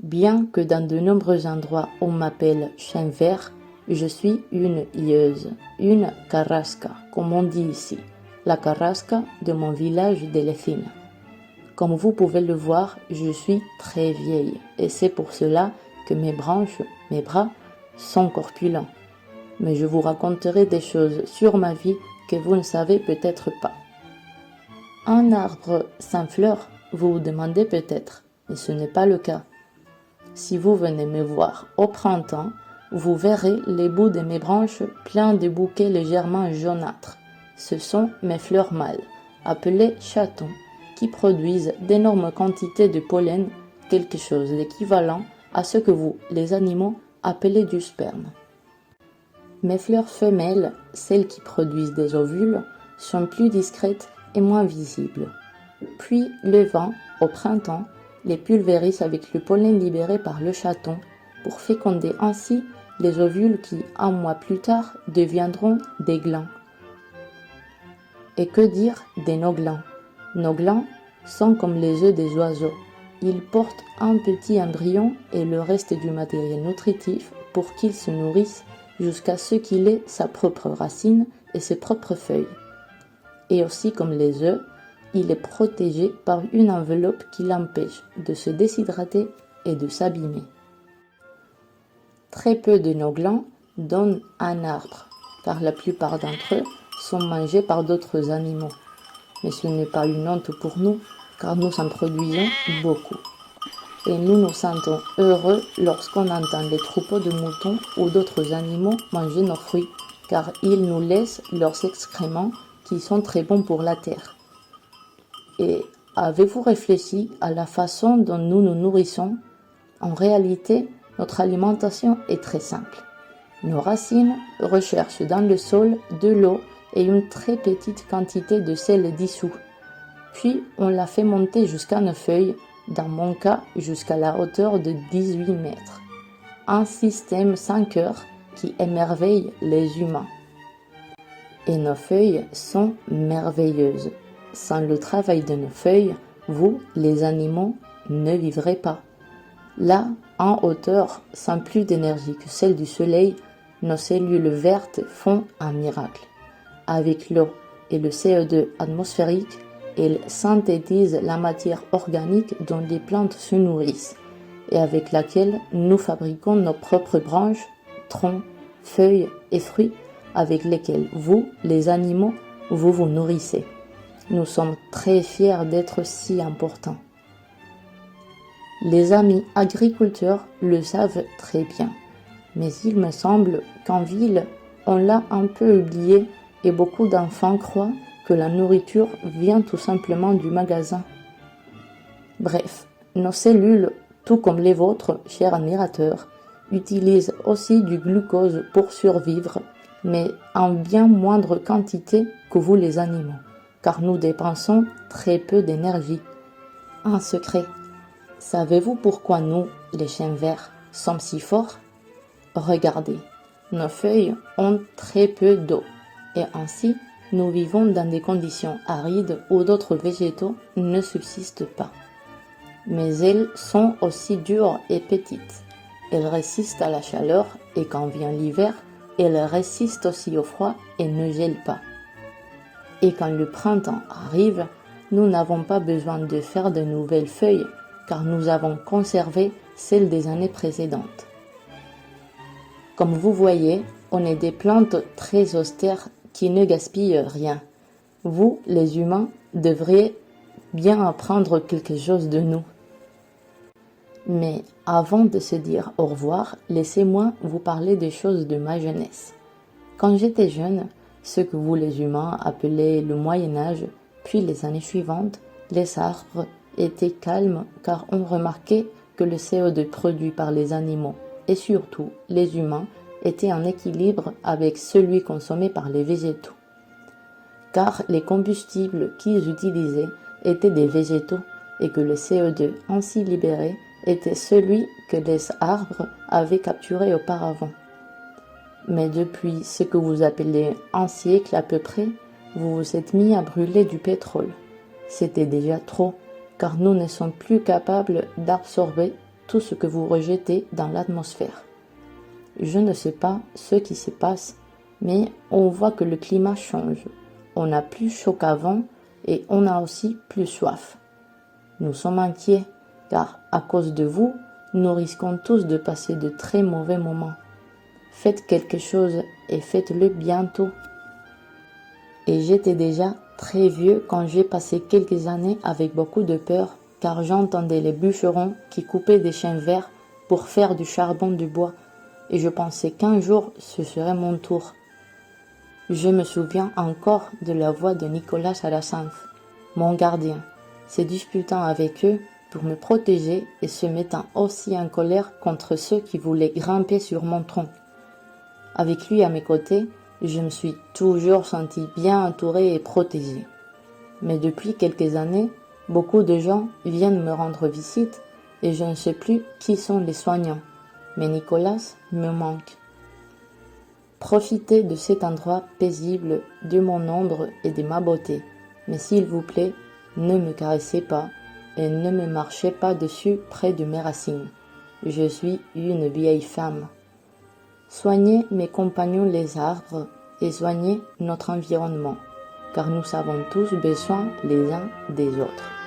Bien que dans de nombreux endroits on m'appelle chien vert, je suis une ieuse, une carrasca, comme on dit ici, la carrasca de mon village d'Elefina. Comme vous pouvez le voir, je suis très vieille et c'est pour cela que mes branches, mes bras, sont corpulents. Mais je vous raconterai des choses sur ma vie que vous ne savez peut-être pas. Un arbre sans fleurs, vous vous demandez peut-être, mais ce n'est pas le cas. Si vous venez me voir au printemps, vous verrez les bouts de mes branches pleins de bouquets légèrement jaunâtres. Ce sont mes fleurs mâles, appelées chatons, qui produisent d'énormes quantités de pollen, quelque chose d'équivalent à ce que vous, les animaux, appelez du sperme. Mes fleurs femelles, celles qui produisent des ovules, sont plus discrètes et moins visibles. Puis le vent, au printemps, les pulvérise avec le pollen libéré par le chaton pour féconder ainsi les ovules qui, un mois plus tard, deviendront des glands. Et que dire des no-glands? Nos glands sont comme les œufs des oiseaux. Ils portent un petit embryon et le reste du matériel nutritif pour qu'ils se nourrissent jusqu'à ce qu'il ait sa propre racine et ses propres feuilles. Et aussi comme les œufs, il est protégé par une enveloppe qui l'empêche de se déshydrater et de s'abîmer. Très peu de nos glands donnent un arbre, car la plupart d'entre eux sont mangés par d'autres animaux. Mais ce n'est pas une honte pour nous, car nous en produisons beaucoup. Et nous nous sentons heureux lorsqu'on entend les troupeaux de moutons ou d'autres animaux manger nos fruits, car ils nous laissent leurs excréments qui sont très bons pour la terre. Et avez-vous réfléchi à la façon dont nous nous nourrissons? En réalité, notre alimentation est très simple. Nos racines recherchent dans le sol de l'eau et une très petite quantité de sel dissous. Puis on la fait monter jusqu'à nos feuilles, dans mon cas jusqu'à la hauteur de 18 mètres. Un système sans cœur qui émerveille les humains. Et nos feuilles sont merveilleuses. Sans le travail de nos feuilles, vous, les animaux, ne vivrez pas. Là, en hauteur, sans plus d'énergie que celle du soleil, nos cellules vertes font un miracle. Avec l'eau et le CO2 atmosphérique, elles synthétisent la matière organique dont les plantes se nourrissent et avec laquelle nous fabriquons nos propres branches, troncs, feuilles et fruits avec lesquels vous, les animaux, vous vous nourrissez. Nous sommes très fiers d'être si importants. Les amis agriculteurs le savent très bien, mais il me semble qu'en ville, on l'a un peu oublié et beaucoup d'enfants croient que la nourriture vient tout simplement du magasin. Bref, nos cellules, tout comme les vôtres, chers admirateurs, utilisent aussi du glucose pour survivre, mais en bien moindre quantité que vous les animaux, car nous dépensons très peu d'énergie. Un secret. Savez-vous pourquoi nous, les chiens verts, sommes si forts? Regardez, nos feuilles ont très peu d'eau, et ainsi nous vivons dans des conditions arides où d'autres végétaux ne subsistent pas. Mais elles sont aussi dures et petites. Elles résistent à la chaleur et quand vient l'hiver, elles résistent aussi au froid et ne gèlent pas. Et quand le printemps arrive, nous n'avons pas besoin de faire de nouvelles feuilles car nous avons conservé celles des années précédentes. Comme vous voyez, on est des plantes très austères qui ne gaspillent rien. Vous, les humains, devriez bien apprendre quelque chose de nous. Mais avant de se dire au revoir, laissez-moi vous parler des choses de ma jeunesse. Quand j'étais jeune, ce que vous les humains appelez le Moyen-Âge, puis les années suivantes, les arbres étaient calmes car on remarquait que le CO2 produit par les animaux et surtout les humains était en équilibre avec celui consommé par les végétaux. Car les combustibles qu'ils utilisaient étaient des végétaux et que le CO2 ainsi libéré était celui que les arbres avaient capturé auparavant. Mais depuis ce que vous appelez un siècle à peu près, vous vous êtes mis à brûler du pétrole. C'était déjà trop, car nous ne sommes plus capables d'absorber tout ce que vous rejetez dans l'atmosphère. Je ne sais pas ce qui se passe, mais on voit que le climat change. On a plus chaud qu'avant et on a aussi plus soif. Nous sommes inquiets, car à cause de vous, nous risquons tous de passer de très mauvais moments. Faites quelque chose et faites-le bientôt. Et j'étais déjà très vieux quand j'ai passé quelques années avec beaucoup de peur, car j'entendais les bûcherons qui coupaient des chênes verts pour faire du charbon du bois, et je pensais qu'un jour ce serait mon tour. Je me souviens encore de la voix de Nicolas Sarasanthe, mon gardien, se disputant avec eux pour me protéger et se mettant aussi en colère contre ceux qui voulaient grimper sur mon tronc. Avec lui à mes côtés, je me suis toujours senti bien entouré et protégé. Mais depuis quelques années, beaucoup de gens viennent me rendre visite et je ne sais plus qui sont les soignants. Mais Nicolas me manque. Profitez de cet endroit paisible, de mon ombre et de ma beauté. Mais s'il vous plaît, ne me caressez pas et ne me marchez pas dessus près de mes racines. Je suis une vieille femme. Soignez mes compagnons les arbres et soignez notre environnement, car nous avons tous besoin les uns des autres.